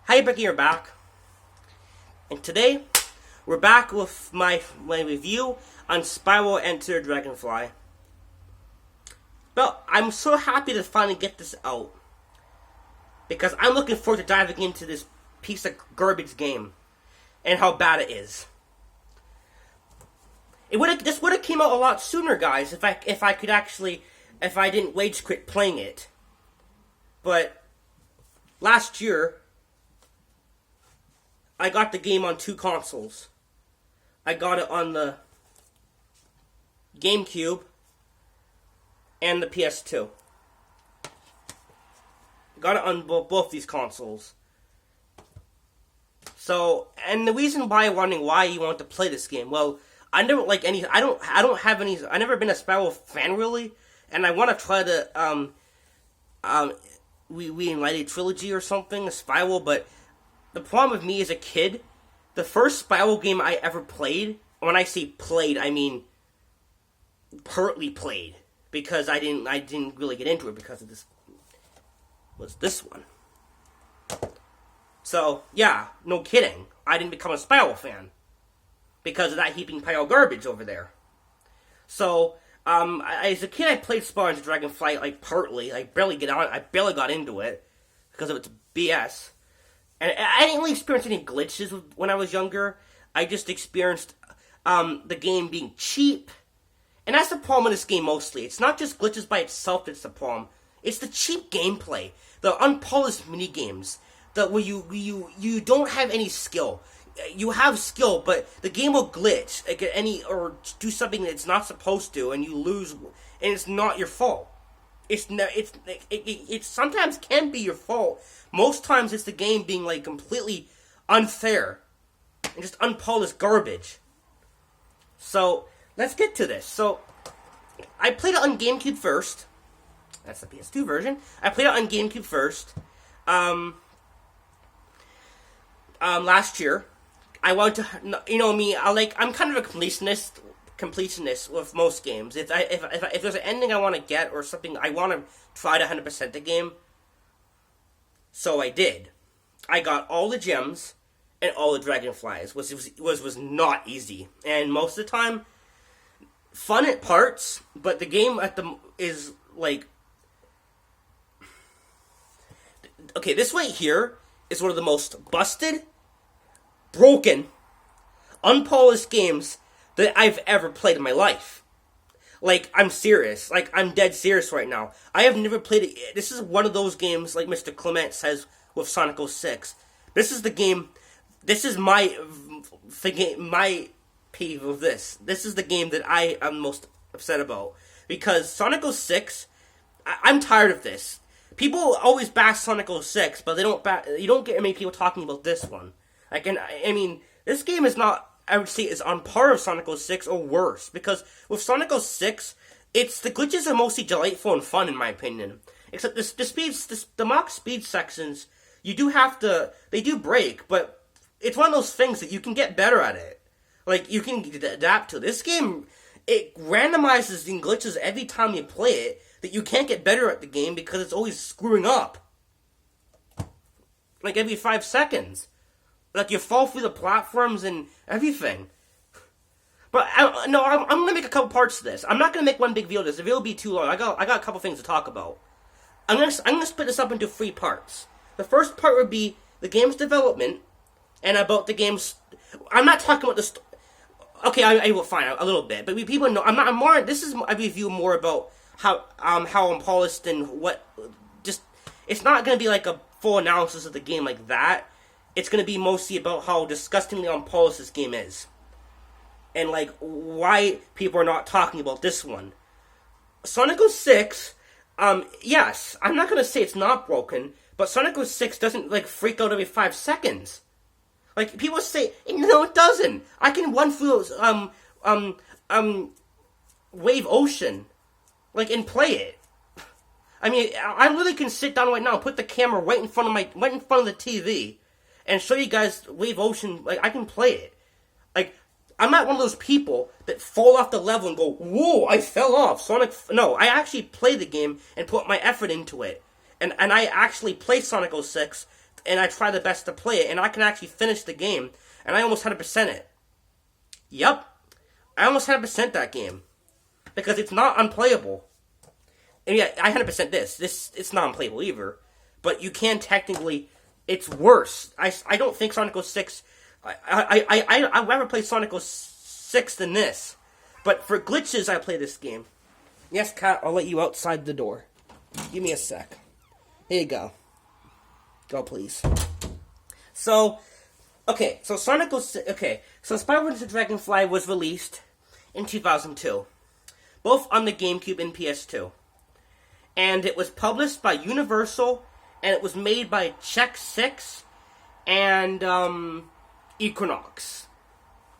Hi, Becky, you're back. And today, we're back with my review on Spyro Enter Dragonfly. Well, I'm so happy to finally get this out. Because I'm looking forward to diving into this piece of garbage game. And how bad it is. This would have came out a lot sooner, guys, if I didn't rage quit playing it. But last year, I got the game on 2 consoles. I got it on the GameCube and the PS2. Got it on both these consoles. So, and the reason why you want to play this game, well, I never like any. I don't have any. I never been a Spyro fan really, and I want to try to Reignited Trilogy or something, a Spyro. But the problem with me as a kid, the first Spyro game I ever played. When I say played, I mean partly played because I didn't really get into it because of this. Was this one? So yeah, no kidding. I didn't become a Spyro fan because of that heaping pile of garbage over there. So, as a kid, I played Spyro Enter Dragonfly, like, partly. I barely got into it because of its BS. And I didn't really experience any glitches when I was younger. I just experienced, the game being cheap. And that's the problem with this game mostly. It's not just glitches by itself that's the problem. It's the cheap gameplay. The unpolished minigames. Where you don't have any skill. You have skill, but the game will glitch or do something that it's not supposed to, and you lose, and it's not your fault. It sometimes can be your fault. Most times it's the game being like completely unfair and just unpolished garbage. So let's get to this. So I played it on GameCube first. That's the PS2 version. I played it on GameCube first. Last year. I want to, you know me. I'm kind of a completionist with most games. If there's an ending I want to get or something, I want to try to 100% the game. So I did. I got all the gems and all the dragonflies, which was not easy, and most of the time, fun at parts. But the game is like, okay, this right here is one of the most busted, broken, unpolished games that I've ever played in my life. Like, I'm serious. Like, I'm dead serious right now. I have never played it. This is one of those games, like Mr. Clement says with Sonic 06. This is the game. This is my peeve of this. This is the game that I am most upset about. Because Sonic 06, I'm tired of this. People always bash Sonic 06, but you don't get many people talking about this one. I mean, this game is not, I would say, is on par with Sonic 06 or worse. Because with Sonic 06, the glitches are mostly delightful and fun, in my opinion. Except the mock speed sections, they do break, but it's one of those things that you can get better at it. Like, you can adapt to. This game, it randomizes the glitches every time you play it, that you can't get better at the game because it's always screwing up. Like, every 5 seconds. Like, you fall through the platforms and everything. But, I'm going to make a couple parts to this. I'm not going to make one big video of this. The video will be too long. I got a couple things to talk about. I'm going to split this up into 3 parts. The first part would be the game's development, and about the game's... I'm not talking about the... Okay, I will fine, a little bit. But people know... This is a review more about how unpolished and what... Just... It's not going to be like a full analysis of the game like that. It's going to be mostly about how disgustingly unpolished this game is. And, like, why people are not talking about this one. Sonic 06, yes, I'm not going to say it's not broken, but Sonic 06 doesn't, like, freak out every 5 seconds. Like, people say, no, it doesn't. I can run through Wave Ocean, like, and play it. I mean, I literally can sit down right now and put the camera right in front of the TV and show you guys Wave Ocean. Like, I can play it. Like, I'm not one of those people that fall off the level and go, whoa, I fell off. No, I actually play the game and put my effort into it. And I actually play Sonic 06 and I try the best to play it, and I can actually finish the game, and I almost 100% it. Yep, I almost 100% that game, because it's not unplayable. And yeah, I 100% this. It's not unplayable either, but you can technically. It's worse. I don't think Sonic 06. I'd rather play Sonic 06 than this, but for glitches, I play this game. Yes, Kat, I'll let you outside the door. Give me a sec. Here you go. Go, please. So, okay, so Sonic 06, okay, so Spyro into Dragonfly was released in 2002, both on the GameCube and PS2. And it was published by Universal, and it was made by Check 6 and Equinox,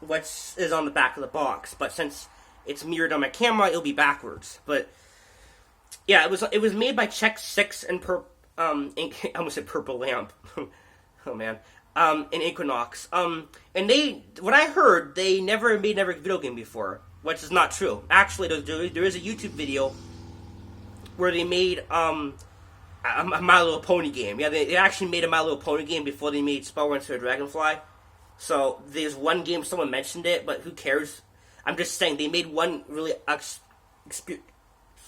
which is on the back of the box. But since it's mirrored on my camera, it'll be backwards. But yeah, it was made by Check 6 and I almost said Purple Lamp. Oh man. In Equinox. And what I heard, they never made every video game before, which is not true. Actually, there is a YouTube video where they made a My Little Pony game. Yeah, they actually made a My Little Pony game before they made Spyro into Dragonfly. So there's one game someone mentioned it, but who cares? I'm just saying they made one really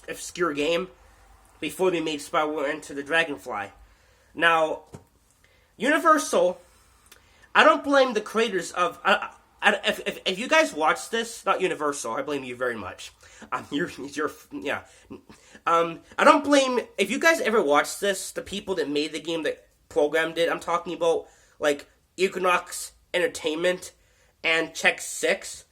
obscure game before they made Spyro into the Dragonfly. Now, Universal, I don't blame the creators of. If you guys watch this, not Universal, I blame you very much. Yeah. I don't blame, if you guys ever watched this, the people that made the game, that programmed it, I'm talking about, like, Equinox Entertainment and Check 6,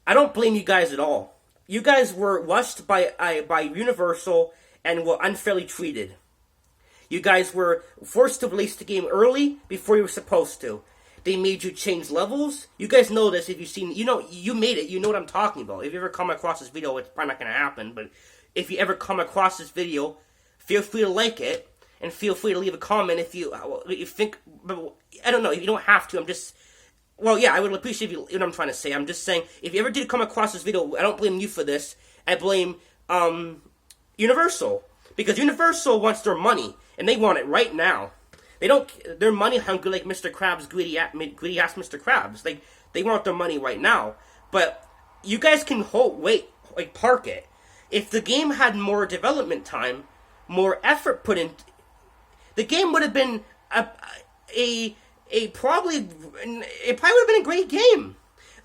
I don't blame you guys at all. You guys were rushed by Universal and were unfairly treated. You guys were forced to release the game early before you were supposed to. They made you change levels. You guys know this if you've seen, you made it, you know what I'm talking about. If you ever come across this video, it's probably not going to happen, but if you ever come across this video, feel free to like it, and feel free to leave a comment if you think, I don't know, you don't have to, I would appreciate if you know what I'm trying to say. I'm just saying, if you ever did come across this video, I don't blame you for this, I blame, Universal. Because Universal wants their money, and they want it right now. They're money hungry like Mr. Krabs, greedy ass Mr. Krabs. They want their money right now. But you guys can park it. If the game had more development time, more effort put in, the game would have been it probably would have been a great game.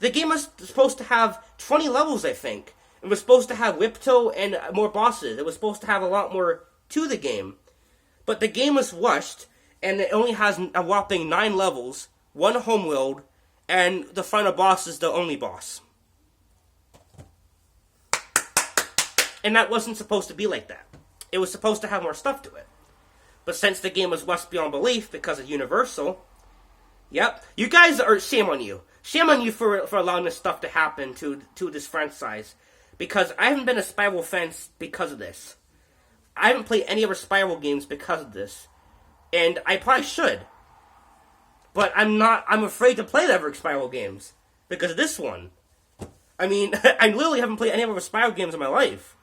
The game was supposed to have 20 levels, I think. It was supposed to have Whipto and more bosses. It was supposed to have a lot more to the game. But the game was rushed, and it only has a whopping 9 levels, 1 homeworld, and the final boss is the only boss. And that wasn't supposed to be like that. It was supposed to have more stuff to it. But since the game was rushed beyond belief because of Universal, yep, you guys are, shame on you. Shame on you for allowing this stuff to happen to this franchise. Because I haven't been a Spyro fan because of this. I haven't played any other Spyro games because of this. And I probably should. But I'm afraid to play the other Spyro games. Because of this one. I mean, I literally haven't played any other Spyro games in my life.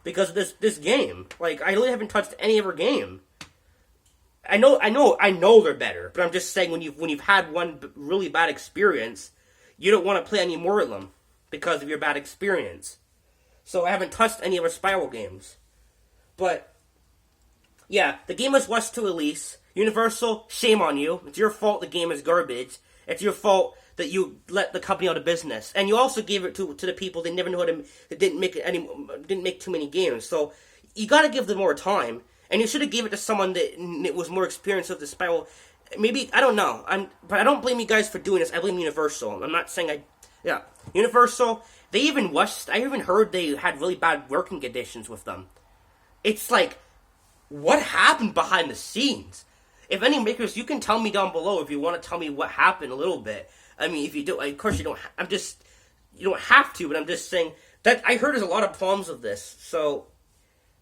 Because of this game. Like, I really haven't touched any other game. I know they're better. But I'm just saying, when you've had one really bad experience, you don't want to play any more of them. Because of your bad experience. So I haven't touched any other Spyro games. But yeah, the game was rushed to release. Universal, shame on you. It's your fault the game is garbage. It's your fault that you let the company out of business. And you also gave it to the people that never knew how to, that didn't make too many games. So you gotta give them more time. And you should have gave it to someone that was more experienced with the Spyro. Maybe, I don't know. But I don't blame you guys for doing this. I blame Universal. I'm not saying Universal, I even heard they had really bad working conditions with them. It's like, what happened behind the scenes? If any makers, you can tell me down below if you want to tell me what happened a little bit. I mean, if you do, of course you don't, you don't have to, but I'm just saying, that I heard there's a lot of problems with this. So,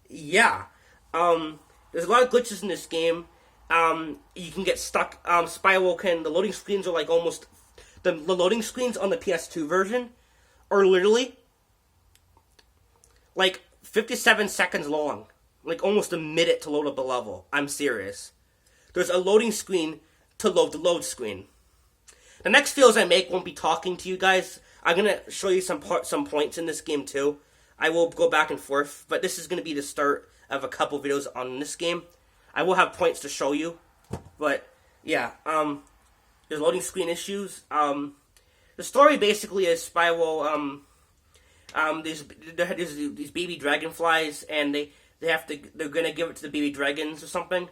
yeah. There's a lot of glitches in this game. You can get stuck. The loading screens are like almost, the loading screens on the PS2 version are literally like 57 seconds long. Like almost a minute to load up a level. I'm serious. there's a loading screen to load the load screen. The next videos I make won't be talking to you guys. I'm gonna show you some points in this game too. I will go back and forth, but this is gonna be the start of a couple videos on this game. I will have points to show you, but yeah, there's loading screen issues. The story basically is Spyro. There's these baby dragonflies, and they're gonna give it to the baby dragons or something.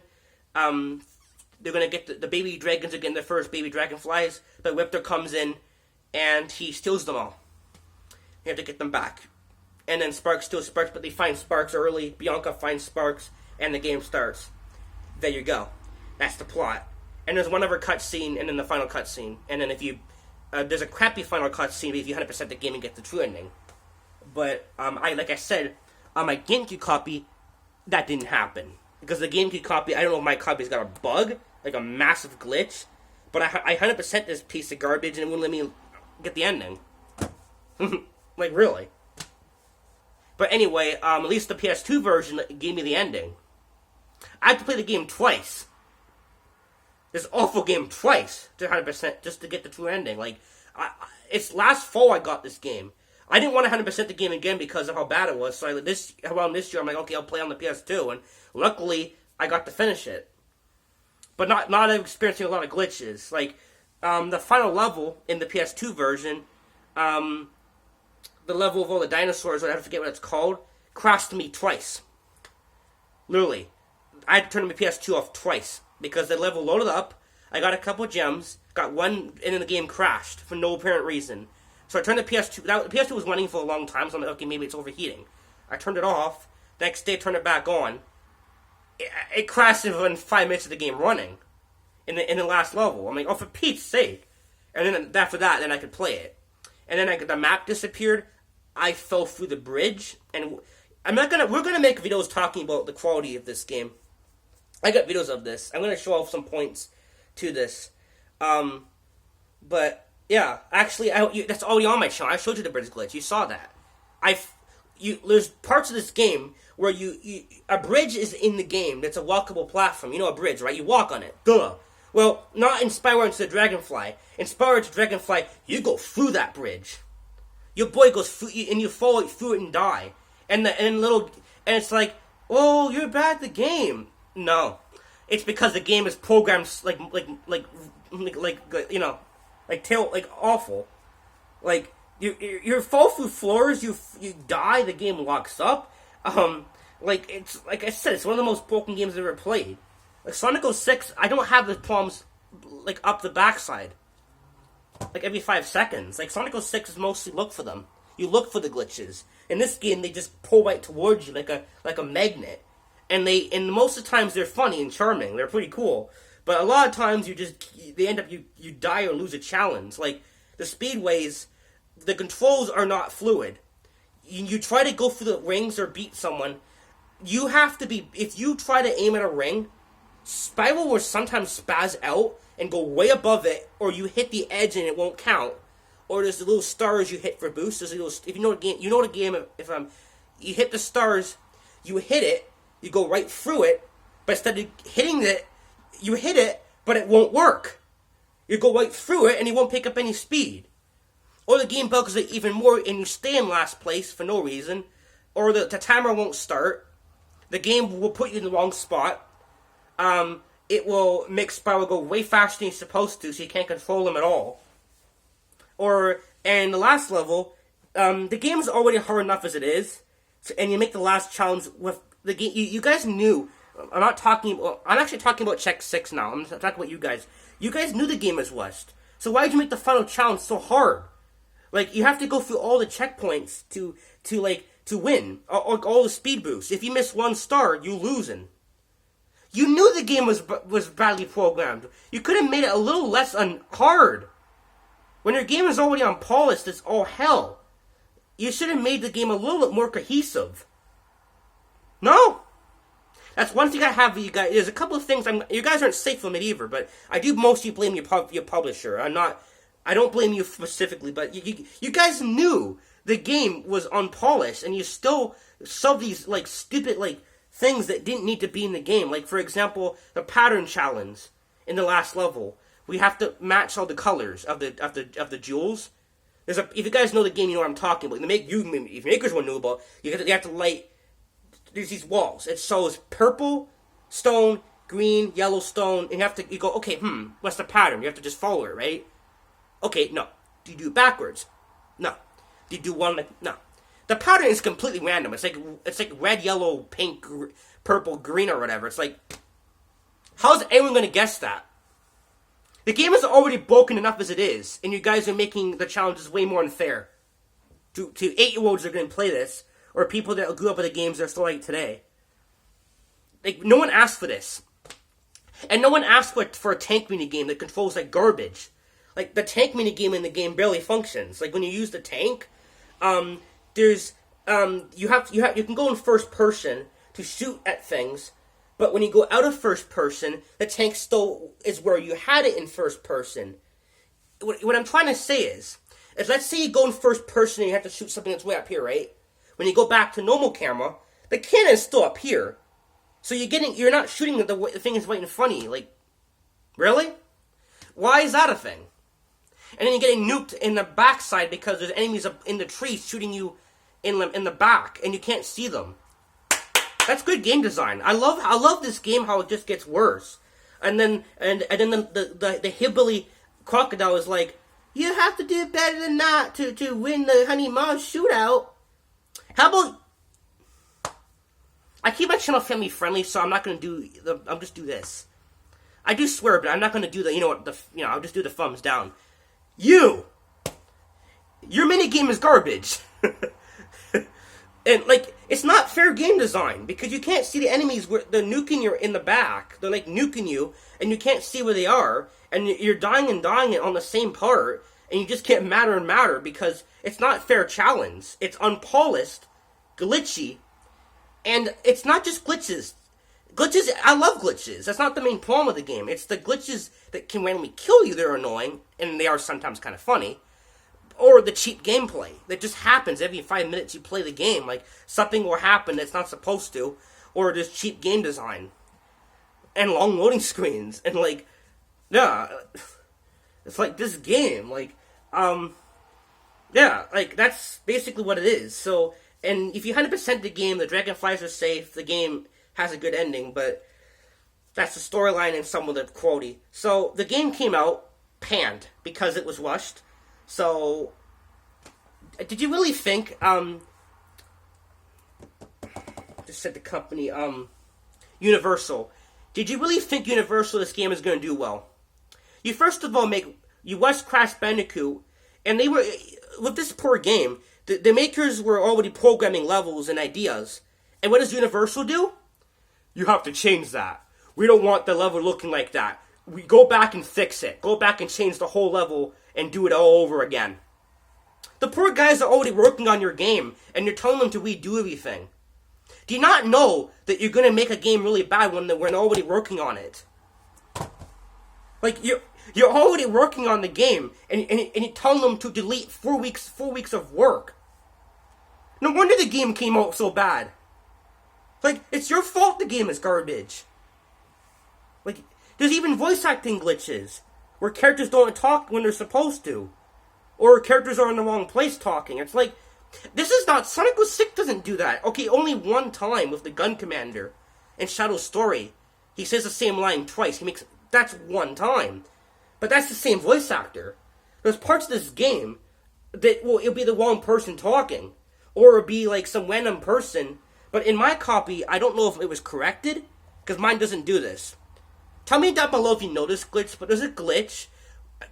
They're gonna get the baby dragons are getting their first baby dragonflies, but Whipter comes in and he steals them all. You have to get them back. And then Sparks steals Sparks, but they find Sparks early. Bianca finds Sparks, and the game starts. There you go. That's the plot. And there's one other cutscene, and then the final cutscene. And then if you there's a crappy final cutscene, but if you 100% the game and get the true ending. But like I said, on my GameCube copy, that didn't happen. Because the GameCube copy, I don't know if my copy's got a bug, like a massive glitch, but I 100% this piece of garbage and it wouldn't let me get the ending. Like, really. But anyway, at least the PS2 version gave me the ending. I had to play the game twice. This awful game twice to 100% just to get the true ending. Like, it's last fall I got this game. I didn't want to 100% the game again because of how bad it was. So around this year, I'm like, okay, I'll play on the PS2. And luckily, I got to finish it. But not experiencing a lot of glitches. Like, the final level in the PS2 version, the level of all the dinosaurs, I forget what it's called, crashed me twice. Literally. I had to turn my PS2 off twice. Because the level loaded up, I got a couple gems, got one, and then the game crashed for no apparent reason. So I turned the PS2, the PS2 was running for a long time, so I'm like, okay, maybe it's overheating. I turned it off, the next day I turned it back on. It crashed within 5 minutes of the game running. In the last level. I'm like, oh, for Pete's sake. And then after that, then I could play it. And then the map disappeared, I fell through the bridge, and we're gonna make videos talking about the quality of this game. I got videos of this. I'm gonna show off some points to this. But yeah, actually, that's already on my channel. I showed you the bridge glitch. You saw that. There's parts of this game where a bridge is in the game. That's a walkable platform. You know a bridge, right? You walk on it. Duh. Well, not in Spyro into the Dragonfly. In Spyro into Dragonfly, you go through that bridge. Your boy goes through, and you fall through it and die. And it's like, oh, you're bad at the game. No, it's because the game is programmed like awful. Like you fall through floors, you die, the game locks up. It's like I said, it's one of the most broken games I've ever played. Like Sonic 06, I don't have the problems like up the backside. Like every 5 seconds. Like Sonic 06 is mostly look for them. You look for the glitches. In this game, they just pull right towards you like a magnet. And most of the times they're funny and charming. They're pretty cool. But a lot of times they end up you die or lose a challenge. Like the speedways, the controls are not fluid. You try to go through the rings or beat someone, you have to be, if you try to aim at a ring, Spyro will sometimes spaz out and go way above it, or you hit the edge and it won't count. Or there's the little stars you hit for boost. There's a little, if you know the game, if you hit the stars, you hit it, you go right through it, but instead of hitting it, you hit it, but it won't work. You go right through it, and you won't pick up any speed. Or the game bugs it even more, and you stay in last place for no reason. Or the timer won't start. The game will put you in the wrong spot. It will make Spyro go way faster than he's supposed to, so you can't control him at all. And the last level, the game is already hard enough as it is, and you make the last challenge with the game. You guys knew. I'm actually talking about Check 6 now. I'm talking about you guys. You guys knew the game was rushed. So why did you make the final challenge so hard? Like, you have to go through all the checkpoints to win. Or all the speed boosts. If you miss one star, you losing. You knew the game was badly programmed. You could have made it a little less hard. When your game is already unpolished, it's all hell. You should have made the game a little bit more cohesive. No? That's one thing I have for you guys. There's a couple of things. You guys aren't safe from it either, but I do mostly blame your publisher. I don't blame you specifically, but you guys knew the game was unpolished, and you still sub these, like, stupid, like, things that didn't need to be in the game. Like, for example, the pattern challenge in the last level. We have to match all the colors of the jewels. If you guys know the game, you know what I'm talking about. If makers won't know about, you have to light. There's these walls. It shows purple stone, green, yellow stone, and you go, okay, what's the pattern? You have to just follow it, right? Okay, no. Do you do it backwards? No. Do you do one no? The pattern is completely random. It's like red, yellow, pink, purple, green, or whatever. It's like, how's anyone gonna guess that? The game is already broken enough as it is, and you guys are making the challenges way more unfair. To 8-year-olds that are gonna play this, or people that grew up with the games that are still like today. Like, no one asked for this. And no one asked for a tank minigame that controls like garbage. Like, the tank minigame in the game barely functions. Like, when you use the tank, you can go in first person to shoot at things, but when you go out of first person, the tank still is where you had it in first person. What I'm trying to say is let's say you go in first person and you have to shoot something that's way up here, right? When you go back to normal camera, the cannon's still up here. So you're not shooting the thing is right in front of you. Like, really? Why is that a thing? And then you're getting nuked in the backside because there's enemies up in the trees shooting you in the back, and you can't see them. That's good game design. I love this game, how it just gets worse. And then the hillbilly crocodile is like, you have to do better than that to win the Honey Mom shootout. How about, I keep my channel family friendly, so I'm not gonna I'll just do this. I do swear, but I'm not gonna do I'll just do the thumbs down. Your minigame is garbage. And, like, it's not fair game design, because you can't see the enemies where they're nuking you in the back. They're, like, nuking you, and you can't see where they are, and you're dying it on the same part, and you just can't matter, because it's not fair challenge. It's unpolished, glitchy, and it's not just glitches. Glitches, I love glitches. That's not the main problem of the game. It's the glitches that can randomly kill you that are annoying, and they are sometimes kind of funny. Or the cheap gameplay that just happens every 5 minutes you play the game. Like, something will happen that's not supposed to. Or just cheap game design. And long loading screens. And, like, yeah. It's like this game. Like, yeah. Like, that's basically what it is. So, and if you 100% the game, the dragonflies are safe. The game has a good ending. But that's the storyline and some of the quality. So, the game came out panned because it was rushed. So, did you really think, just said the company, Universal. Did you really think Universal, this game is going to do well? You first of all you watched Crash Bandicoot, and they were, with this poor game, the makers were already programming levels and ideas. And what does Universal do? You have to change that. We don't want the level looking like that. We go back and fix it. Go back and change the whole level and do it all over again. The poor guys are already working on your game, and you're telling them to redo everything. Do you not know that you're going to make a game really bad when we're already working on it? Like, you're already working on the game, and you're telling them to delete 4 weeks of work. No wonder the game came out so bad. Like, it's your fault the game is garbage. Like, there's even voice acting glitches, where characters don't talk when they're supposed to. Or characters are in the wrong place talking. It's like, this is not, Sonic 06 doesn't do that. Okay, only one time with the Gun Commander in Shadow's story. He says the same line twice. That's one time. But that's the same voice actor. There's parts of this game that, well, it'll be the wrong person talking. Or it'll be like some random person. But in my copy, I don't know if it was corrected, because mine doesn't do this. Tell me down below if you know this glitch, but there's a glitch.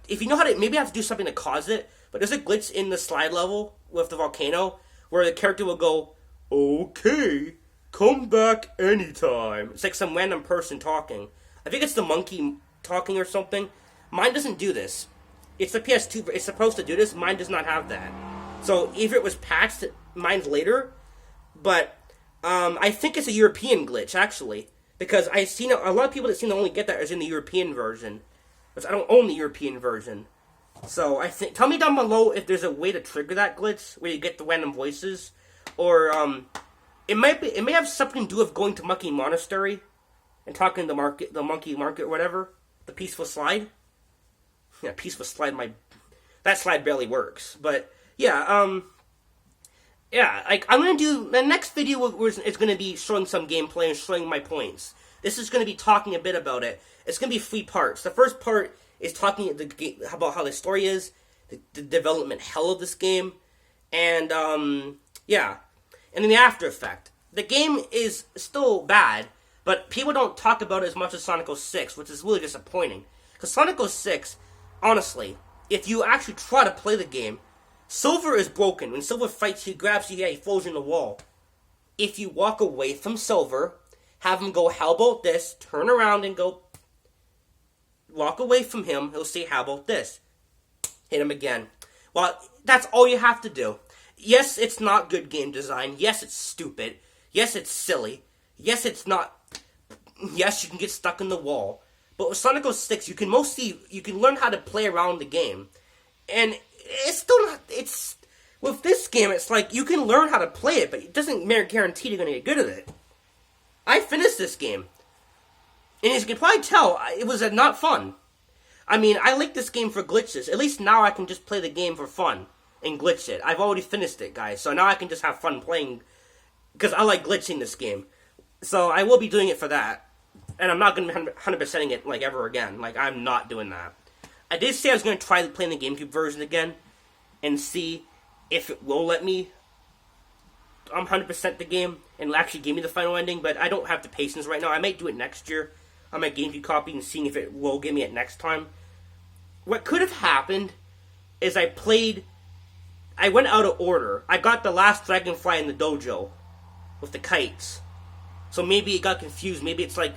If you know how to, maybe I have to do something to cause it, but there's a glitch in the slide level with the volcano where the character will go, okay, come back anytime. It's like some random person talking. I think it's the monkey talking or something. Mine doesn't do this. It's the PS2, it's supposed to do this. Mine does not have that. So if it was patched, mine's later. But I think it's a European glitch, actually. Because I've seen a lot of people that seem to only get that is in the European version. Because I don't own the European version. So I think, tell me down below if there's a way to trigger that glitch where you get the random voices, or It may have something to do with going to Monkey Monastery and talking to the monkey market or whatever. The peaceful slide. Yeah, peaceful slide. That slide barely works, but yeah, yeah. Like I'm gonna do the next video is gonna be showing some gameplay and showing my points. This is gonna be talking a bit about it. It's gonna be 3 parts. The first part is talking about how the story is, the development hell of this game, and yeah, and then the after effect. The game is still bad, but people don't talk about it as much as Sonic 06, which is really disappointing. Because Sonic 06, honestly, if you actually try to play the game, Silver is broken. When Silver fights, he grabs you, he throws you in the wall. If you walk away from Silver, have him go, how about this, turn around and go, walk away from him, he'll say, how about this? Hit him again. Well, that's all you have to do. Yes, it's not good game design. Yes, it's stupid. Yes, it's silly. Yes, it's not... Yes, you can get stuck in the wall. But with Sonic 06, you can learn how to play around the game. And it's still not... With this game, it's like, you can learn how to play it, but it doesn't guarantee you're going to get good at it. I finished this game. And as you can probably tell, it was not fun. I mean, I like this game for glitches. At least now I can just play the game for fun and glitch it. I've already finished it, guys. So now I can just have fun playing, because I like glitching this game. So I will be doing it for that. And I'm not going to be 100%ing it, like, ever again. Like, I'm not doing that. I did say I was going to try playing the GameCube version again and see if it will let me 100% the game and actually give me the final ending, but I don't have the patience right now. I might do it next year on my GameCube copy and seeing if it will give me it next time. What could have happened is I went out of order. I got the last dragonfly in the dojo with the kites. So maybe it got confused. Maybe it's like,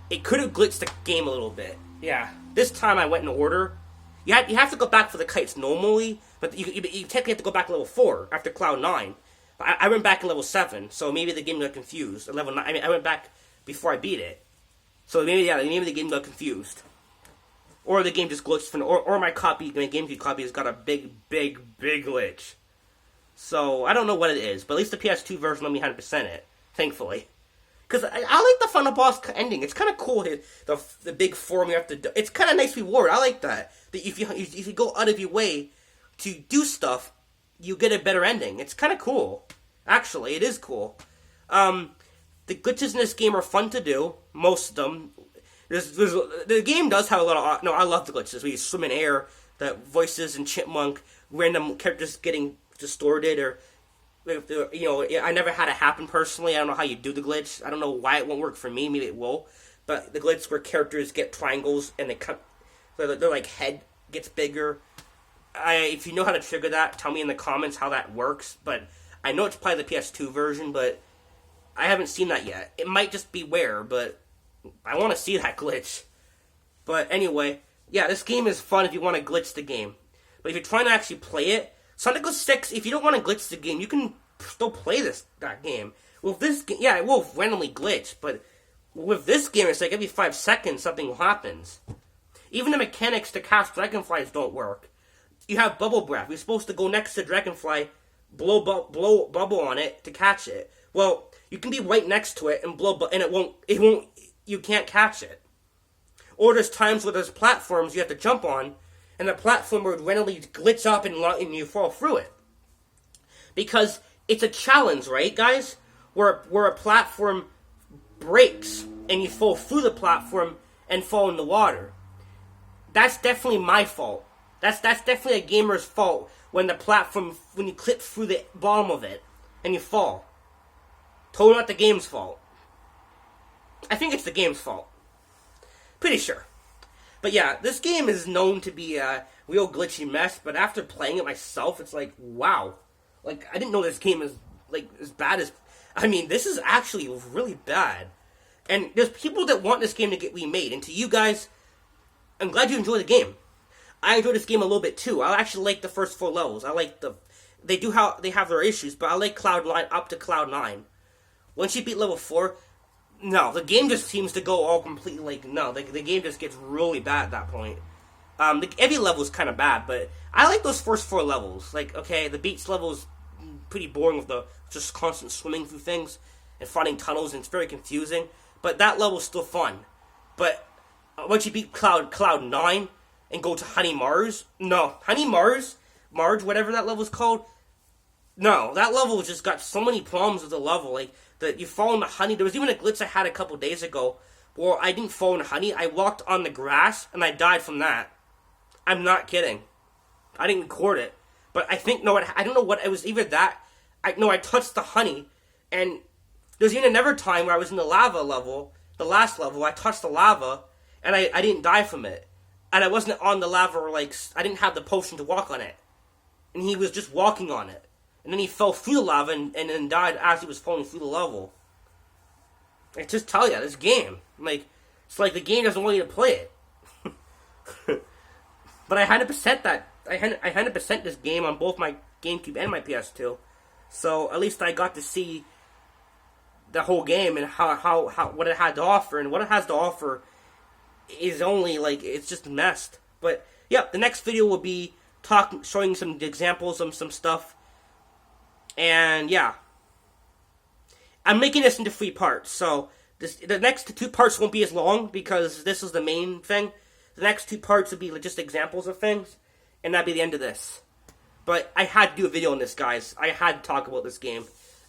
it could have glitched the game a little bit. Yeah. This time I went in order. You have to go back for the kites normally, but you technically have to go back to level 4 after Cloud 9. I went back in level 7, so maybe the game got confused. At level 9, I went back before I beat it. So maybe the game got confused. Or the game just glitched, or my GameCube copy has got a big glitch. So, I don't know what it is, but at least the PS2 version let me 100% it, thankfully. Because I like the final boss ending. It's kind of cool, the big form you have to do. It's kind of nice reward, I like that. That if you go out of your way to do stuff, you get a better ending. It's kind of cool. Actually, it is cool. The glitches in this game are fun to do, most of them. The game does have a lot of... No, I love the glitches. We swim in air, the voices and Chipmunk, random characters getting distorted, or... You know, I never had it happen personally. I don't know how you do the glitch. I don't know why it won't work for me. Maybe it will. But the glitch where characters get triangles and their like head gets bigger. If you know how to trigger that, tell me in the comments how that works. But I know it's probably the PS2 version, but I haven't seen that yet. It might just be rare, but I want to see that glitch. But anyway, yeah, this game is fun if you want to glitch the game. But if you're trying to actually play it, Sonic 06, if you don't want to glitch the game, you can still play that game. With this game, yeah, it will randomly glitch, but with this game, it's like every 5 seconds something happens. Even the mechanics to catch dragonflies don't work. You have bubble breath. You're supposed to go next to dragonfly, blow bubble on it to catch it. Well, you can be right next to it and and it won't, you can't catch it. Or there's times where there's platforms you have to jump on, and the platform would randomly glitch up and you fall through it. Because it's a challenge, right, guys? Where a platform breaks and you fall through the platform and fall in the water. That's definitely my fault. That's definitely a gamer's fault when you clip through the bottom of it and you fall. Totally not the game's fault. I think it's the game's fault. Pretty sure. But yeah, this game is known to be a real glitchy mess, but after playing it myself, it's like, wow. Like, I didn't know this game is, like, as bad as... I mean, this is actually really bad. And there's people that want this game to get remade, and to you guys, I'm glad you enjoy the game. I enjoy this game a little bit, too. I actually like the first 4 levels. I like they have their issues, but I like Cloud 9 up to Cloud 9. Once you beat level 4... No, the game just seems to go all completely, like, no, the game just gets really bad at that point. Every level is kind of bad, but I like those first 4 levels. Like, okay, the beach level's pretty boring with the just constant swimming through things and finding tunnels, and it's very confusing. But that level's still fun. But once you beat Cloud 9 and go to Honey Mars, no, Honey Mars, whatever that level's called, no, that level just got so many problems with the level. Like, that you fall in the honey. There was even a glitch I had a couple days ago where I didn't fall in the honey. I walked on the grass and I died from that. I'm not kidding. I didn't record it. But I think, no, I don't know what, it was either that, I touched the honey, and there's even another time where I was in the lava level, the last level, I touched the lava, and I didn't die from it. And I wasn't on the lava, or like, I didn't have the potion to walk on it. And he was just walking on it. And then he fell through the lava and then died as he was falling through the level. I just tell you, this game, like, it's like the game doesn't want you to play it. But I 100% that. I 100% this game on both my GameCube and my PS2. So at least I got to see the whole game and how what it had to offer. And what it has to offer is only, like, it's just messed. But yeah, the next video will be showing some examples of some stuff. And yeah, I'm making this into 3 parts. So the next 2 parts won't be as long because this is the main thing. The next 2 parts will be just examples of things, and that'd be the end of this. But I had to do a video on this, guys. I had to talk about this game.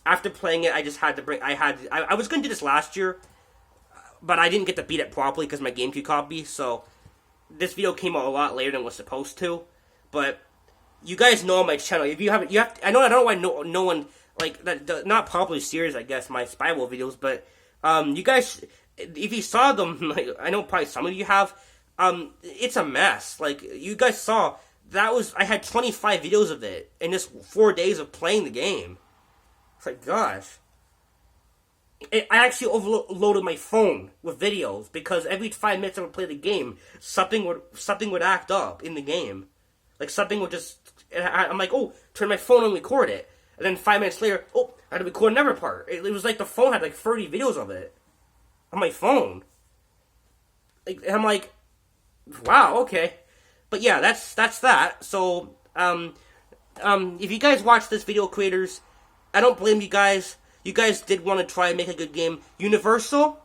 After playing it, I just had to bring. I was going to do this last year, but I didn't get to beat it properly because my GameCube copy. So this video came out a lot later than it was supposed to. But you guys know on my channel. If you haven't, I don't know why no one like that. Not popular series, I guess, my spyro videos. But you guys, if you saw them, like, I know probably some of you have. It's a mess. Like, you guys saw, I had 25 videos of it in just 4 days of playing the game. It's like, gosh. I actually overloaded my phone with videos because every 5 minutes I would play the game, something would act up in the game. Like, something would just, I'm like, oh, turn my phone on and record it. And then 5 minutes later, oh, I had to record another part. It was like the phone had like 30 videos of it on my phone. Like, and I'm like, wow, okay. But yeah, that's that. So, if you guys watch this video, creators, I don't blame you guys. You guys did want to try and make a good game. Universal?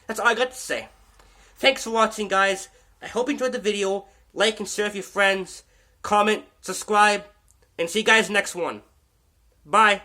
That's all I got to say. Thanks for watching, guys. I hope you enjoyed the video. Like and share with your friends. Comment, subscribe, and see you guys next one. Bye.